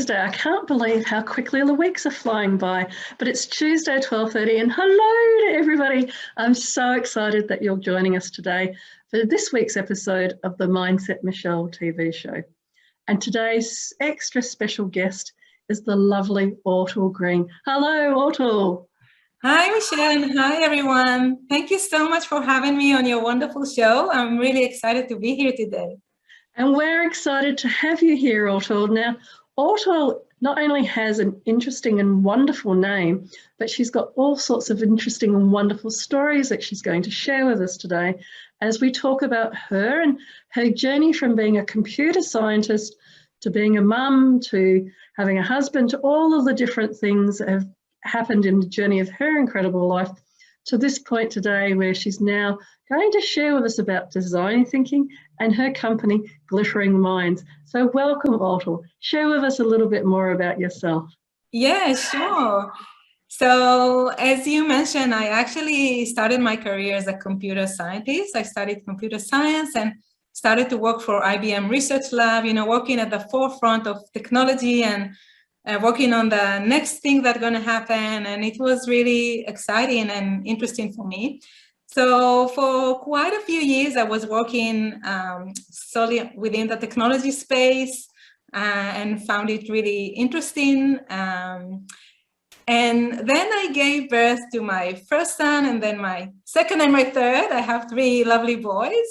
Tuesday. I can't believe how quickly the weeks are flying by, but it's Tuesday, 12:30, and hello to everybody. I'm so excited that you're joining us today for this week's episode of the Mindset Michele TV show. And today's extra special guest is the lovely Ortal Green. Hello, Ortal. Hi, Michelle, and hi, everyone. Thank you so much for having me on your wonderful show. I'm really excited to be here today. And we're excited to have you here, Ortal. Now, Ortal not only has an interesting and wonderful name, but she's got all sorts of interesting and wonderful stories that she's going to share with us today as we talk about her and her journey from being a computer scientist to being a mum to having a husband to all of the different things that have happened in the journey of her incredible life to this point today where she's now going to share with us about design thinking and her company, Glittering Minds. So welcome, Ortal. Share with us a little bit more about yourself. Yeah, sure. So as you mentioned, I actually started my career as a computer scientist. I studied computer science and started to work for IBM Research Lab, working at the forefront of technology and working on the next thing that's going to happen. And it was really exciting and interesting for me. So for quite a few years, I was working solely within the technology space and found it really interesting. And then I gave birth to my first son, and then my second and my third. I have three lovely boys.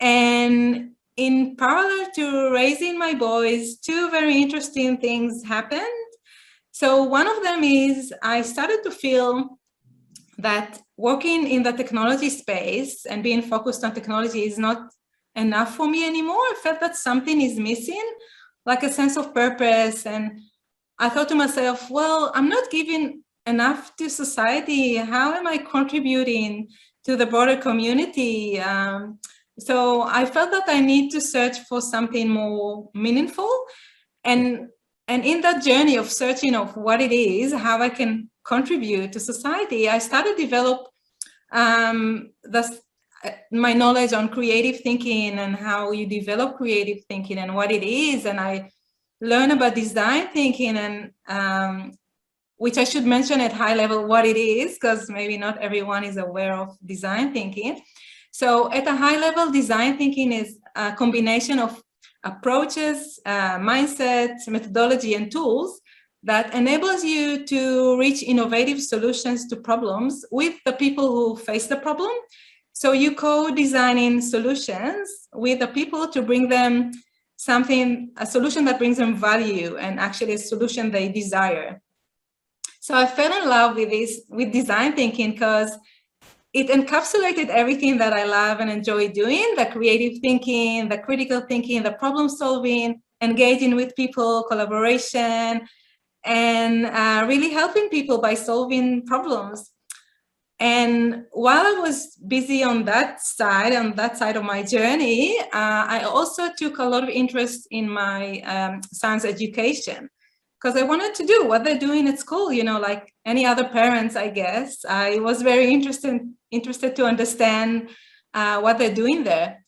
And in parallel to raising my boys, two very interesting things happened. So one of them is I started to feel that working in the technology space and being focused on technology is not enough for me anymore. I felt that something is missing, like a sense of purpose. And I thought to myself, well, I'm not giving enough to society. How am I contributing to the broader community? So I felt that I need to search for something more meaningful. And in that journey of searching of what it is, how I can contribute to society, I started to develop my knowledge on creative thinking and how you develop creative thinking and what it is. And I learned about design thinking, and which I should mention at high level what it is, because maybe not everyone is aware of design thinking. So at a high level, design thinking is a combination of approaches, mindsets, methodology, and tools that enables you to reach innovative solutions to problems with the people who face the problem. So you co-designing solutions with the people to bring them a solution that brings them value and actually a solution they desire. So I fell in love with design thinking because it encapsulated everything that I love and enjoy doing: the creative thinking, the critical thinking, the problem solving, engaging with people, collaboration, and really helping people by solving problems. And while I was busy on that side of my journey, I also took a lot of interest in my son's education, because I wanted to do what they're doing at school, like any other parents, I guess. I was very interested to understand what they're doing there.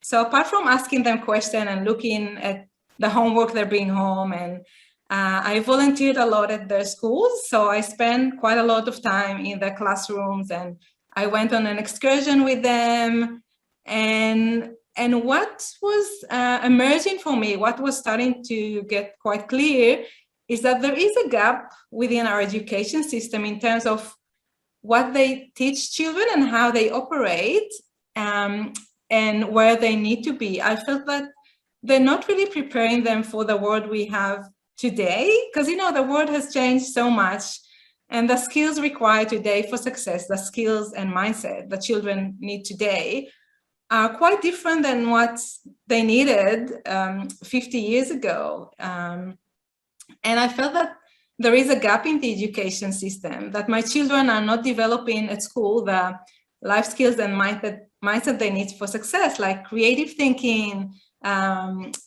So apart from asking them questions and looking at the homework they bring home, and I volunteered a lot at their schools. So I spent quite a lot of time in their classrooms, and I went on an excursion with them. And what was emerging for me, what was starting to get quite clear, is that there is a gap within our education system in terms of what they teach children and how they operate, and where they need to be. I felt that they're not really preparing them for the world we have today, because the world has changed so much, and the skills required today for success, the skills and mindset that children need today, are quite different than what they needed 50 years ago. And I felt that there is a gap in the education system, that my children are not developing at school the life skills and mindset they need for success, like creative thinking,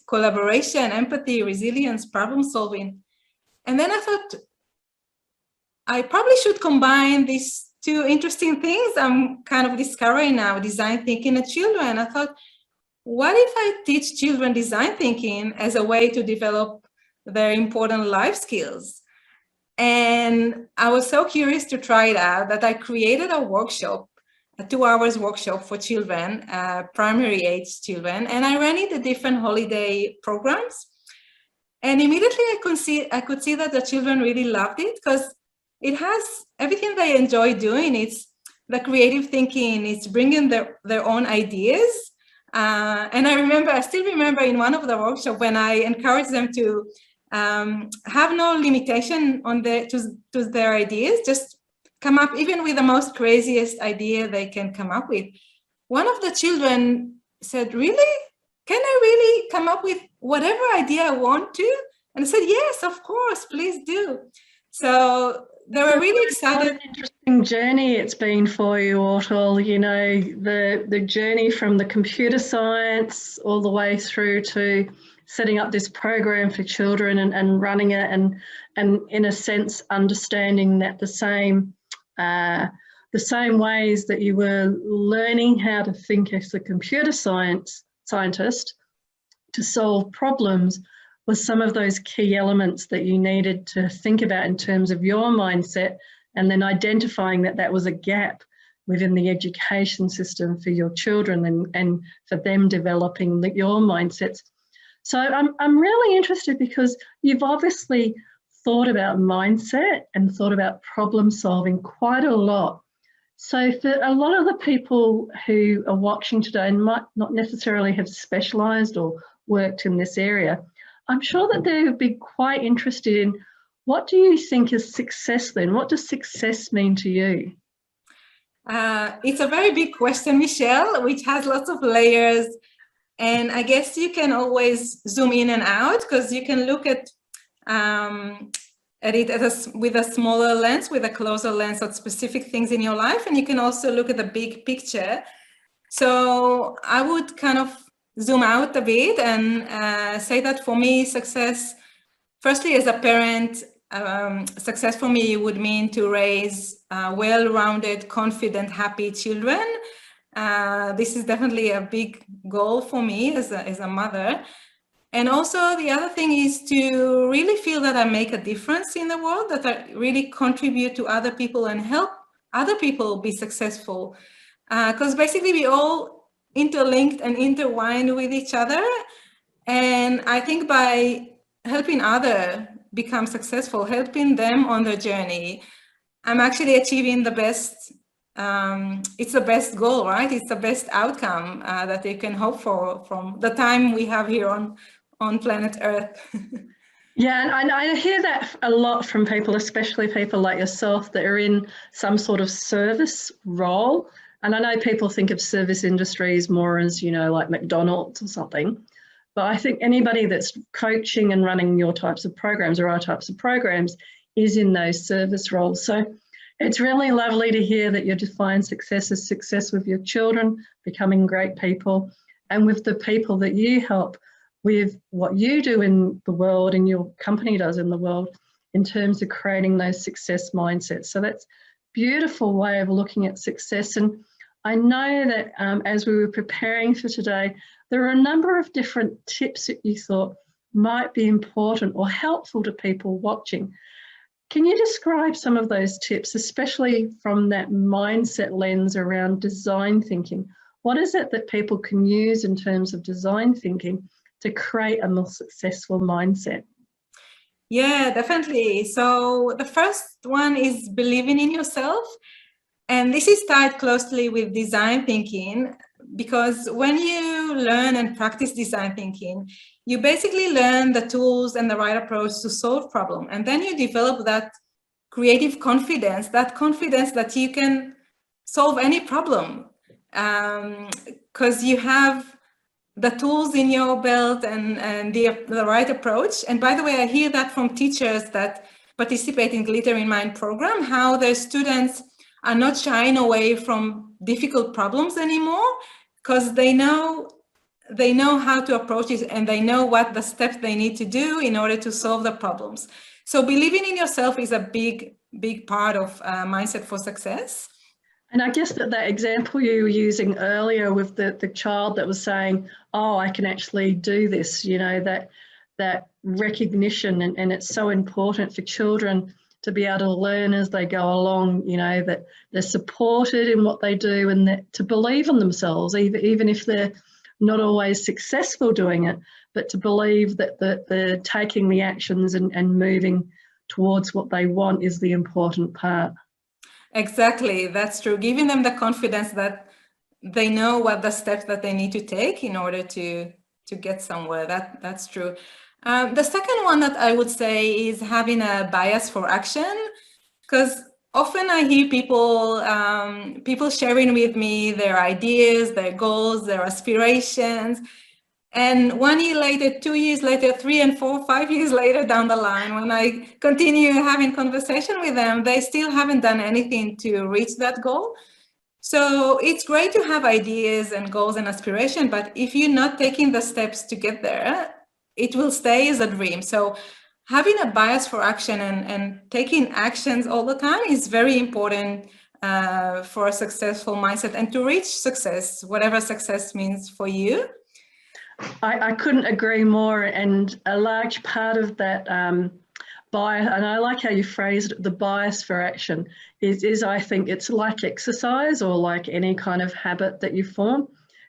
collaboration, empathy, resilience, problem solving. And then I thought I probably should combine these two interesting things I'm kind of discovering now, design thinking and children. I thought, what if I teach children design thinking as a way to develop their important life skills. And I was so curious to try it out that I created a workshop, a 2-hour workshop for children, primary age children, and I ran it at different holiday programs. And immediately I could see that the children really loved it, because it has everything they enjoy doing. It's the creative thinking, it's bringing their own ideas. And I still remember in one of the workshops when I encouraged them to have no limitation on to their ideas, just come up even with the most craziest idea they can come up with. One of the children said, "Really? Can I really come up with whatever idea I want to?" And I said, "Yes, of course, please do." So they were really excited. What an interesting journey it's been for you, Ortal. You know, the journey from the computer science all the way through to setting up this program for children and running it, and in a sense understanding that the same ways that you were learning how to think as a computer scientist to solve problems was some of those key elements that you needed to think about in terms of your mindset, and then identifying that that was a gap within the education system for your children and for them developing your mindsets. So I'm really interested, because you've obviously thought about mindset and thought about problem solving quite a lot. So for a lot of the people who are watching today and might not necessarily have specialised or worked in this area, I'm sure that they would be quite interested in, what do you think is success then? What does success mean to you? It's a very big question, Michele, which has lots of layers. And I guess you can always zoom in and out, because you can look at it with a smaller lens, with a closer lens at specific things in your life. And you can also look at the big picture. So I would kind of zoom out a bit and say that for me, success, firstly, as a parent, success for me would mean to raise well-rounded, confident, happy children. This is definitely a big goal for me as a mother. And also the other thing is to really feel that I make a difference in the world, that I really contribute to other people and help other people be successful. Because basically we all interlinked and intertwined with each other. And I think by helping others become successful, helping them on their journey, I'm actually achieving the best. It's the best goal, right? It's the best outcome that you can hope for from the time we have here on planet Earth. Yeah, and I hear that a lot from people, especially people like yourself that are in some sort of service role. And I know people think of service industries more as, you know, like McDonald's or something. But I think anybody that's coaching and running your types of programs or our types of programs is in those service roles. So it's really lovely to hear that you define success as success with your children, becoming great people, and with the people that you help with what you do in the world and your company does in the world in terms of creating those success mindsets. So that's a beautiful way of looking at success. And I know that as we were preparing for today, there are a number of different tips that you thought might be important or helpful to people watching. Can you describe some of those tips, especially from that mindset lens around design thinking? What is it that people can use in terms of design thinking to create a more successful mindset? Yeah, definitely. So the first one is believing in yourself. And this is tied closely with design thinking, because when you learn and practice design thinking, you basically learn the tools and the right approach to solve problems. And then you develop that creative confidence that you can solve any problem, because you have the tools in your belt and the right approach. And by the way, I hear that from teachers that participate in Glitter in Mind program, how their students are not shying away from difficult problems anymore, because they know how to approach it and they know what the steps they need to do in order to solve the problems. So believing in yourself is a big part of mindset for success. And I guess that example you were using earlier with the child that was saying, oh, I can actually do this, you know, that that recognition, and it's so important for children to be able to learn as they go along, you know, that they're supported in what they do, and that to believe in themselves, even if they're not always successful doing it, but to believe that they're taking the actions and moving towards what they want is the important part. Exactly, that's true. Giving them the confidence that they know what the steps that they need to take in order to get somewhere. That's true. The second one that I would say is having a bias for action, because often I hear people sharing with me their ideas, their goals, their aspirations. And 1 year later, 2 years later, 3 and 4, 5 years later down the line, when I continue having conversation with them, they still haven't done anything to reach that goal. So it's great to have ideas and goals and aspiration, but if you're not taking the steps to get there, it will stay as a dream. So having a bias for action and taking actions all the time is very important for a successful mindset and to reach success, whatever success means for you. I couldn't agree more, and a large part of that bias, and I like how you phrased it, the bias for action, is I think it's like exercise or like any kind of habit that you form.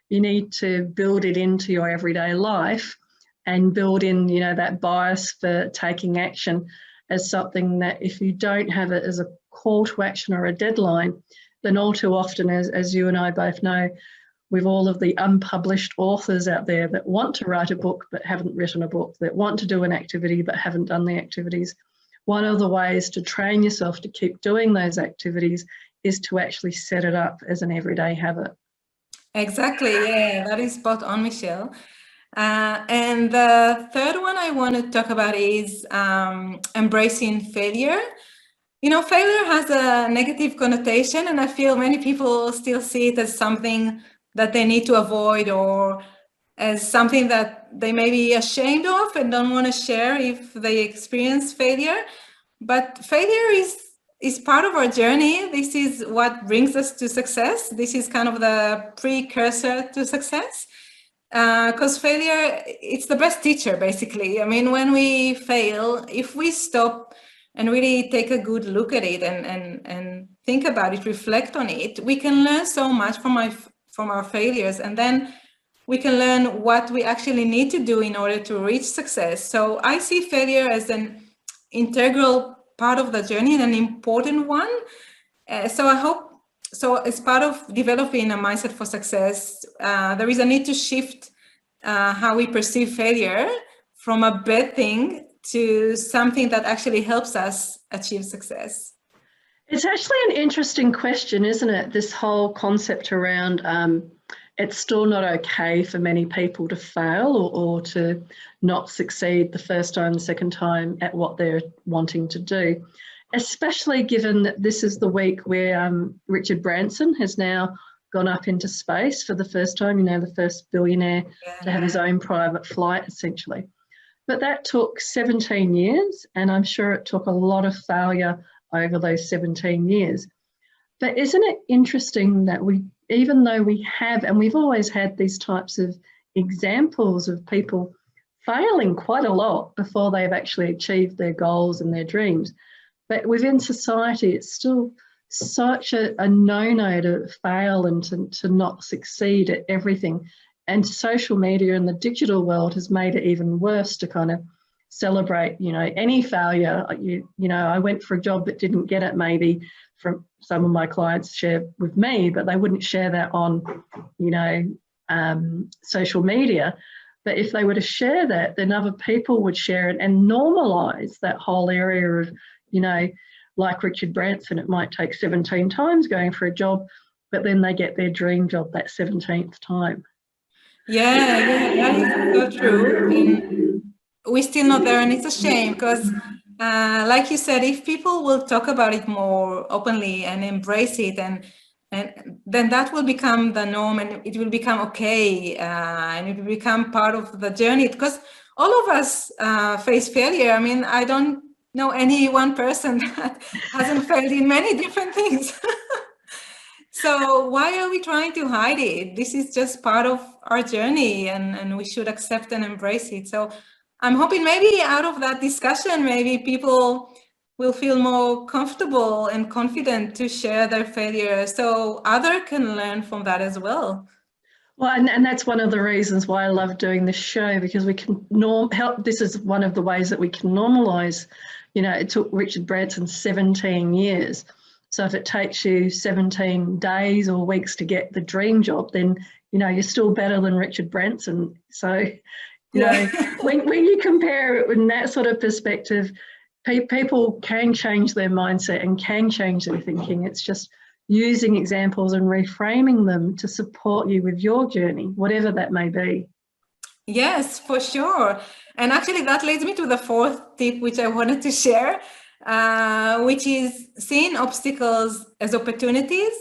You need to build it into your everyday life and build in, you know, that bias for taking action as something that if you don't have it as a call to action or a deadline, then all too often, as you and I both know, with all of the unpublished authors out there that want to write a book but haven't written a book, that want to do an activity but haven't done the activities. One of the ways to train yourself to keep doing those activities is to actually set it up as an everyday habit. Exactly, yeah, that is spot on, Michelle. And the third one I want to talk about is embracing failure. You know, failure has a negative connotation, and I feel many people still see it as something that they need to avoid, or as something that they may be ashamed of and don't want to share if they experience failure. But failure is part of our journey. This is what brings us to success. This is kind of the precursor to success. Because failure, it's the best teacher, basically. I mean, when we fail, if we stop and really take a good look at it and think about it, reflect on it, we can learn so much from our failures, and then we can learn what we actually need to do in order to reach success. So I see failure as an integral part of the journey and an important one. So I hope, so as part of developing a mindset for success, there is a need to shift how we perceive failure from a bad thing to something that actually helps us achieve success. It's actually an interesting question, isn't it? This whole concept around it's still not okay for many people to fail or to not succeed the first time, the second time at what they're wanting to do, especially given that this is the week where Richard Branson has now gone up into space for the first time, you know, the first billionaire to have his own private flight, essentially. But that took 17 years, and I'm sure it took a lot of failure over those 17 years. But isn't it interesting that we, even though we have, and we've always had these types of examples of people failing quite a lot before they've actually achieved their goals and their dreams, but within society, it's still such a no-no to fail and to not succeed at everything. And social media and the digital world has made it even worse to kind of celebrate, you know, any failure. You know, I went for a job but didn't get it, maybe from some of my clients share with me, but they wouldn't share that on, you know, social media. But if they were to share that, then other people would share it and normalize that whole area of, you know, like Richard Branson, it might take 17 times going for a job, but then they get their dream job that 17th time. Yeah, that is so true. And we're still not there, and it's a shame because, like you said, if people will talk about it more openly and embrace it, and then that will become the norm, and it will become okay, and it will become part of the journey. Because all of us face failure. I mean, I don't know any one person that hasn't failed in many different things. So why are we trying to hide it? This is just part of our journey, and we should accept and embrace it. So I'm hoping maybe out of that discussion, maybe people will feel more comfortable and confident to share their failure, so others can learn from that as well. Well, and that's one of the reasons why I love doing this show, because we can help. This is one of the ways that we can normalize. You know, it took Richard Branson 17 years. So if it takes you 17 days or weeks to get the dream job, then, you know, you're still better than Richard Branson. So, you know, when you compare it in that sort of perspective, people can change their mindset and can change their thinking. It's just using examples and reframing them to support you with your journey, whatever that may be. Yes, for sure. And actually that leads me to the fourth tip, which I wanted to share, which is seeing obstacles as opportunities.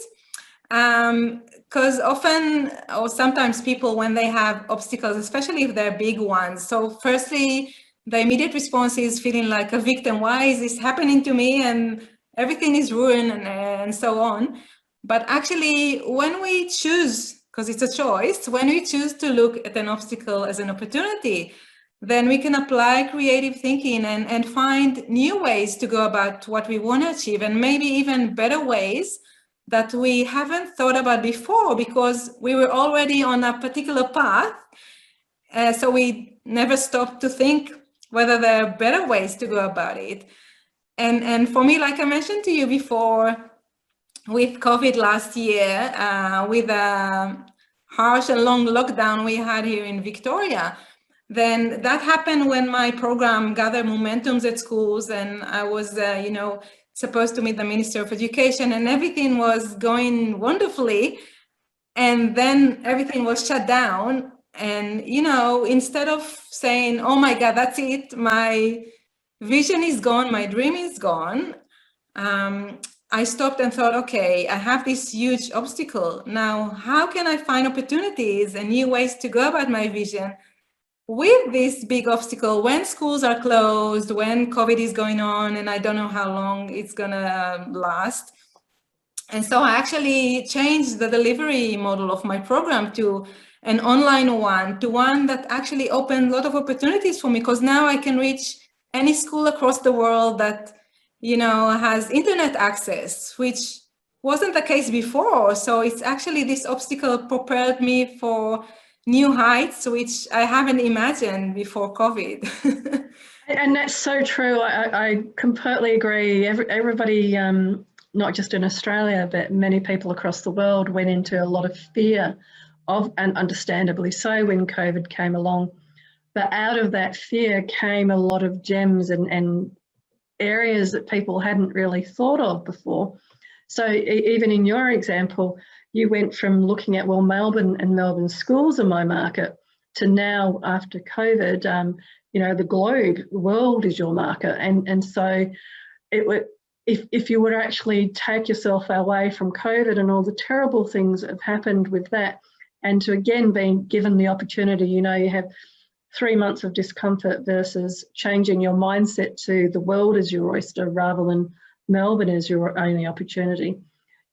Because often, or sometimes people, when they have obstacles, especially if they're big ones, so firstly, the immediate response is feeling like a victim. Why is this happening to me? And everything is ruined and so on. But actually, when we choose, because it's a choice, when we choose to look at an obstacle as an opportunity, then we can apply creative thinking and find new ways to go about what we want to achieve, and maybe even better ways that we haven't thought about before because we were already on a particular path. So we never stopped to think whether there are better ways to go about it. And for me, like I mentioned to you before, with COVID last year, with a harsh and long lockdown we had here in Victoria, then that happened when my program gathered momentums at schools, and I was, supposed to meet the Minister of Education, and everything was going wonderfully. And then everything was shut down. And, instead of saying, oh my God, that's it, my vision is gone, my dream is gone, I stopped and thought, okay, I have this huge obstacle. Now, how can I find opportunities and new ways to go about my vision with this big obstacle when schools are closed, when COVID is going on, and I don't know how long it's gonna last? And so I actually changed the delivery model of my program to an online one, to one that actually opened a lot of opportunities for me, because now I can reach any school across the world that has internet access, which wasn't the case before. So it's actually, this obstacle propelled me for new heights, which I haven't imagined before COVID. And that's so true. I completely agree. Everybody, not just in Australia, but many people across the world went into a lot of fear of, and understandably so, when COVID came along. But out of that fear came a lot of gems and areas that people hadn't really thought of before. So even in your example, you went from looking at, well, Melbourne and Melbourne schools are my market, to now, after COVID, the globe, the world is your market. And so it would, if you would actually take yourself away from COVID and all the terrible things that have happened with that, and to again being given the opportunity, you have 3 months of discomfort versus changing your mindset to the world is your oyster rather than Melbourne is your only opportunity.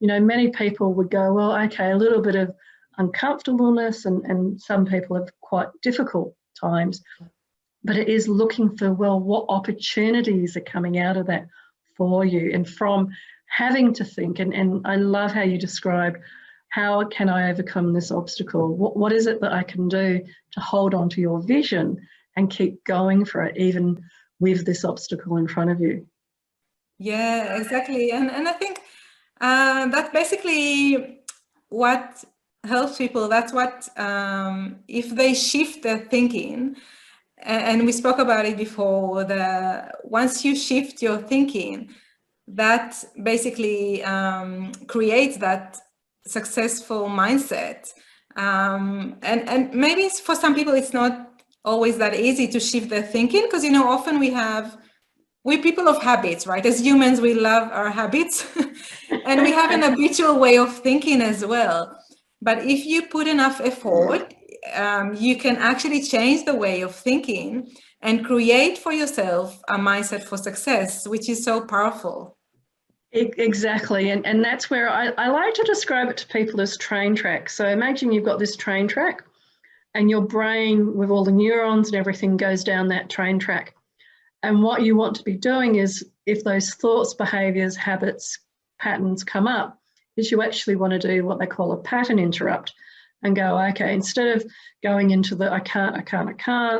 Many people would go, well, okay, a little bit of uncomfortableness, and some people have quite difficult times, but it is looking for, well, what opportunities are coming out of that for you, and from having to think. And I love how you describe, how can I overcome this obstacle? What is it that I can do to hold on to your vision and keep going for it, even with this obstacle in front of you? Yeah, exactly. And I think that's basically what helps people. That's what, if they shift their thinking, and we spoke about it before, once you shift your thinking, that basically creates that successful mindset. And maybe for some people, it's not always that easy to shift their thinking, because, often we're people of habits, right? As humans, we love our habits and we have an habitual way of thinking as well. But if you put enough effort, you can actually change the way of thinking and create for yourself a mindset for success, which is so powerful. Exactly. And that's where I like to describe it to people as train tracks. So imagine you've got this train track, and your brain with all the neurons and everything goes down that train track. And what you want to be doing is, if those thoughts, behaviours, habits, patterns come up, is you actually want to do what they call a pattern interrupt and go, okay, instead of going into the I can't,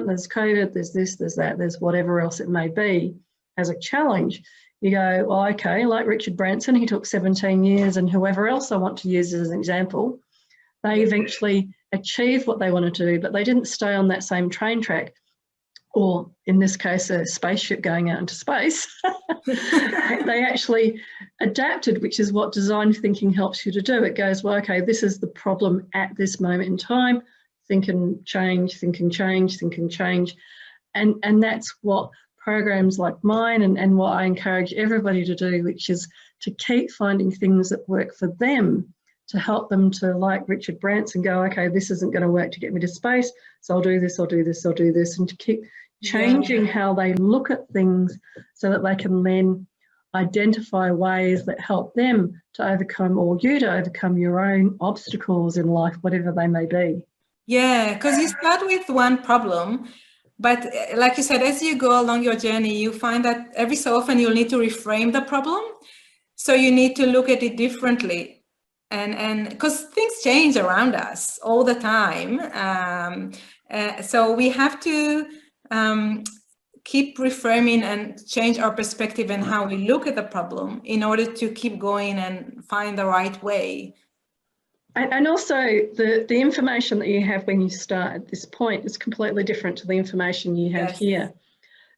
there's COVID, there's this, there's that, there's whatever else it may be as a challenge, you go, well, okay, like Richard Branson, he took 17 years, and whoever else I want to use as an example, they eventually achieved what they wanted to do, but they didn't stay on that same train track, or in this case, a spaceship going out into space. They actually adapted, which is what design thinking helps you to do. It goes, well, okay, this is the problem at this moment in time. Think and change, think and change, think and change. And that's what programs like mine and what I encourage everybody to do, which is to keep finding things that work for them, to help them to, like Richard Branson, go, okay, this isn't going to work to get me to space, so I'll do this, I'll do this, I'll do this, and to keep changing how they look at things so that they can then identify ways that help them to overcome, or you to overcome, your own obstacles in life, whatever they may be. Yeah, because you start with one problem, but like you said, as you go along your journey, you find that every so often you'll need to reframe the problem. So you need to look at it differently. And because things change around us all the time. So we have to keep reframing and change our perspective and how we look at the problem in order to keep going and find the right way. And also the information that you have when you start at this point is completely different to the information you have here.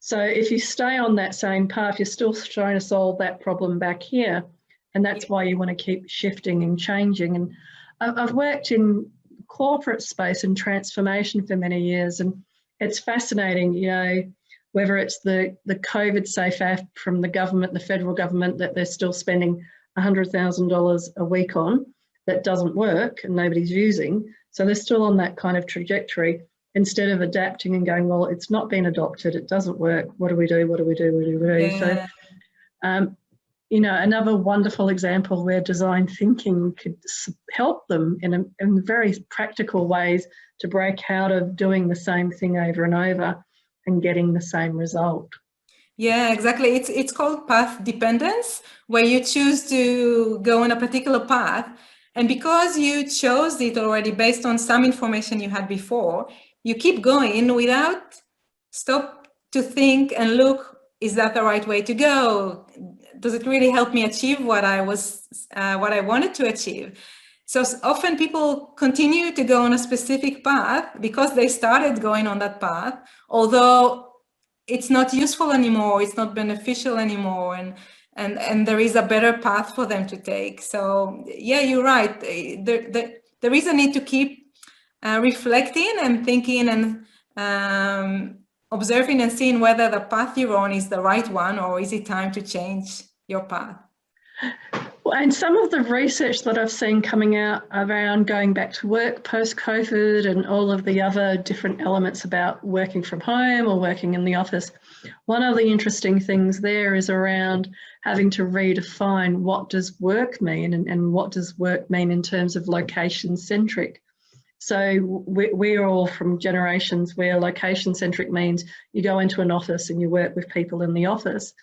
So if you stay on that same path, you're still trying to solve that problem back here. And that's why you want to keep shifting and changing. And I've worked in corporate space and transformation for many years, and it's fascinating, you know, whether it's the COVID Safe app from the government, the federal government, that they're still spending $100,000 a week on, that doesn't work and nobody's using. So they're still on that kind of trajectory, instead of adapting and going, well, it's not been adopted, it doesn't work, what do we do, what do we do, what do we do? Yeah. So, you know, another wonderful example where design thinking could help them in very practical ways to break out of doing the same thing over and over and getting the same result. Yeah, exactly. It's called path dependence, where you choose to go on a particular path. And because you chose it already based on some information you had before, you keep going without stop to think and look, is that the right way to go? Does it really help me achieve what I wanted to achieve? So often people continue to go on a specific path because they started going on that path, although it's not useful anymore, it's not beneficial anymore, and there is a better path for them to take. So yeah, you're right. There is a need to keep reflecting and thinking and observing and seeing whether the path you're on is the right one, or is it time to change your path. And some of the research that I've seen coming out around going back to work post-COVID and all of the other different elements about working from home or working in the office, one of the interesting things there is around having to redefine what does work mean, and what does work mean in terms of location-centric. So we're all from generations where location-centric means you go into an office and you work with people in the office.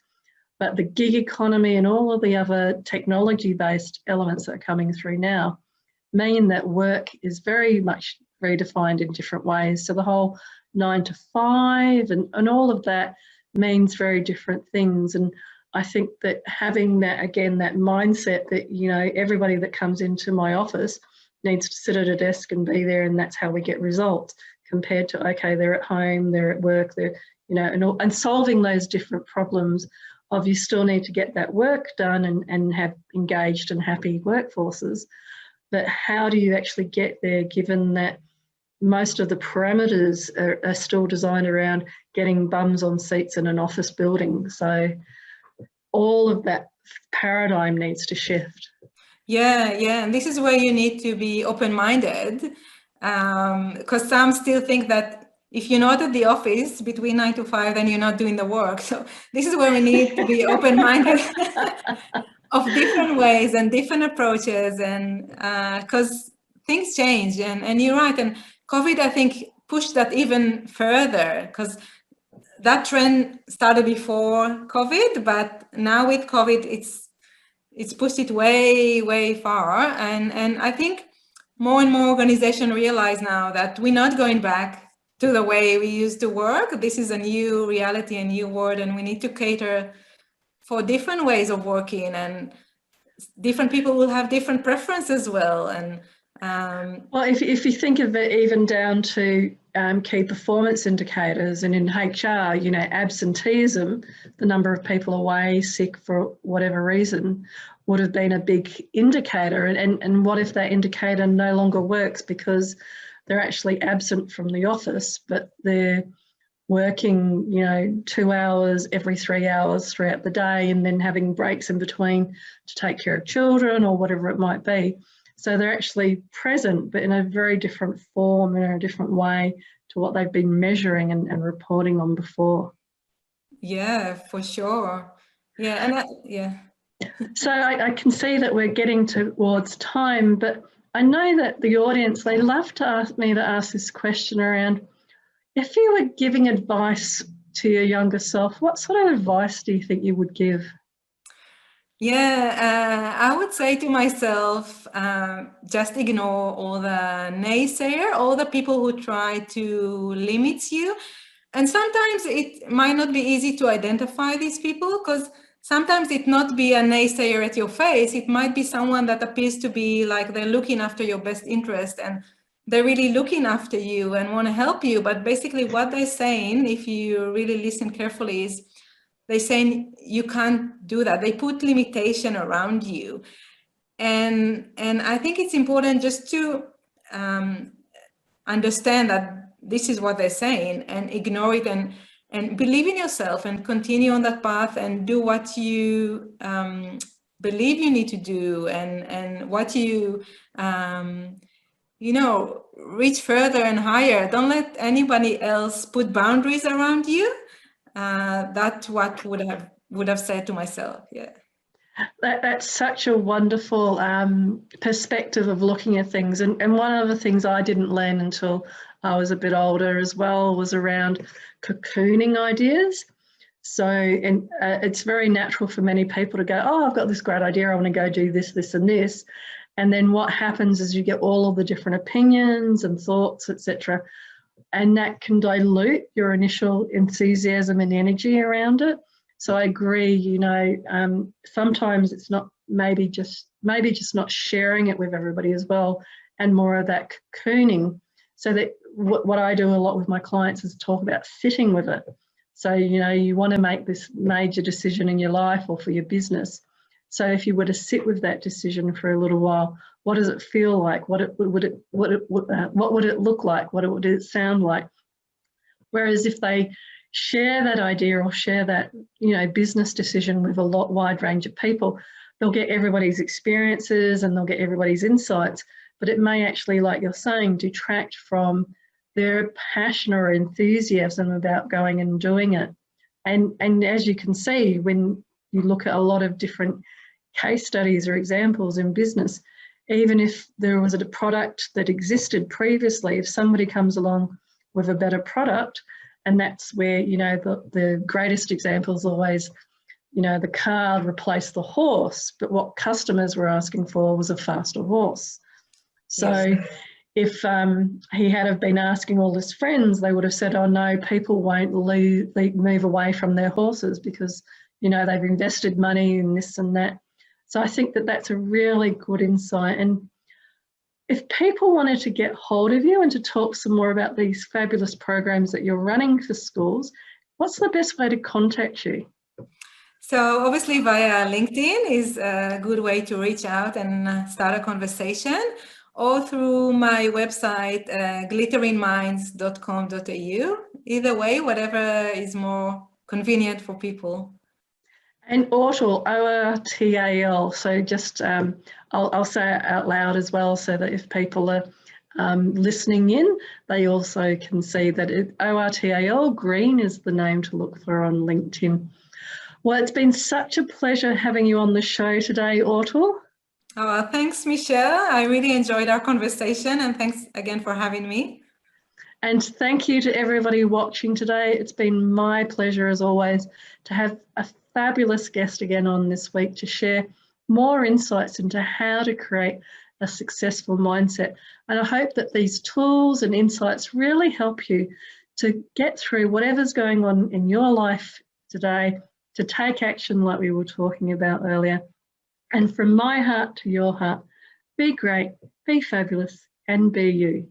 But the gig economy and all of the other technology-based elements that are coming through now mean that work is very much redefined in different ways. So the whole 9 to 5 and all of that means very different things. And I think that having that, again, that mindset that, you know, everybody that comes into my office needs to sit at a desk and be there, and that's how we get results, compared to, okay, they're at home, they're at work, they're, you know, and solving those different problems of you still need to get that work done and have engaged and happy workforces. But how do you actually get there, given that most of the parameters are still designed around getting bums on seats in an office building? So all of that paradigm needs to shift. Yeah, and this is where you need to be open-minded, because some still think that if you're not at the office between 9 to 5, then you're not doing the work. So this is where we need to be open-minded of different ways and different approaches, and because things change, and you're right. And COVID, I think, pushed that even further, because that trend started before COVID, but now with COVID, it's pushed it way, way far. And I think more and more organizations realize now that we're not going back to the way we used to work. This is a new reality, a new world, and we need to cater for different ways of working, and different people will have different preferences as well. And well, if you think of it even down to key performance indicators, and in HR, you know, absenteeism, the number of people away sick for whatever reason, would have been a big indicator. And what if that indicator no longer works because they're actually absent from the office, but they're working, you know, 2 hours every 3 hours throughout the day, and then having breaks in between to take care of children or whatever it might be. So they're actually present, but in a very different form and in a different way to what they've been measuring and reporting on before. Yeah, for sure. Yeah, and yeah. So I can see that we're getting towards time, but I know that the audience, they love to ask me to ask this question around, if you were giving advice to your younger self, what sort of advice do you think you would give? Yeah, I would say to myself, just ignore all the naysayer, all the people who try to limit you. And sometimes it might not be easy to identify these people, because sometimes it not be a naysayer at your face. It might be someone that appears to be like they're looking after your best interest, and they're really looking after you and want to help you. But basically what they're saying, if you really listen carefully, is they're saying you can't do that. They put limitation around you. And I think it's important just to understand that this is what they're saying, and ignore it, and believe in yourself and continue on that path and do what you believe you need to do, and what you you know, reach further and higher. Don't let anybody else put boundaries around you. That's what would have said to myself. Yeah. That's such a wonderful perspective of looking at things. And one of the things I didn't learn until I was a bit older as well was around cocooning ideas. So it's very natural for many people to go, oh, I've got this great idea, I want to go do this, this and this. And then what happens is you get all of the different opinions and thoughts, etc. And that can dilute your initial enthusiasm and energy around it. So I agree, you know, sometimes it's not maybe just not sharing it with everybody as well, and more of that cocooning. So that what I do a lot with my clients is talk about sitting with it. So, you know, you want to make this major decision in your life or for your business. So if you were to sit with that decision for a little while, what does it feel like? What would it look like? What would it sound like? Whereas if they share that idea or share that, you know, business decision with a wide range of people, they'll get everybody's experiences and they'll get everybody's insights, but it may actually, like you're saying, detract from their passion or enthusiasm about going and doing it. And as you can see, when you look at a lot of different case studies or examples in business, even if there was a product that existed previously, if somebody comes along with a better product, and that's where, you know, the greatest example is always, you know, the car replaced the horse, but what customers were asking for was a faster horse. So yes. If he had have been asking all his friends, they would have said, oh no, people won't move away from their horses because, you know, they've invested money in this and that. So I think that that's a really good insight. And if people wanted to get hold of you and to talk some more about these fabulous programs that you're running for schools, what's the best way to contact you? So obviously via LinkedIn is a good way to reach out and start a conversation, or through my website, glitteringminds.com.au. Either way, whatever is more convenient for people. And Ortal, O-R-T-A-L. So just, I'll say it out loud as well, so that if people are listening in, they also can see that O-R-T-A-L, green is the name to look for on LinkedIn. Well, it's been such a pleasure having you on the show today, Ortal. Oh, thanks, Michelle. I really enjoyed our conversation, and thanks again for having me. And thank you to everybody watching today. It's been my pleasure, as always, to have a fabulous guest again on this week to share more insights into how to create a successful mindset. And I hope that these tools and insights really help you to get through whatever's going on in your life today, to take action like we were talking about earlier. And from my heart to your heart, be great, be fabulous, and be you.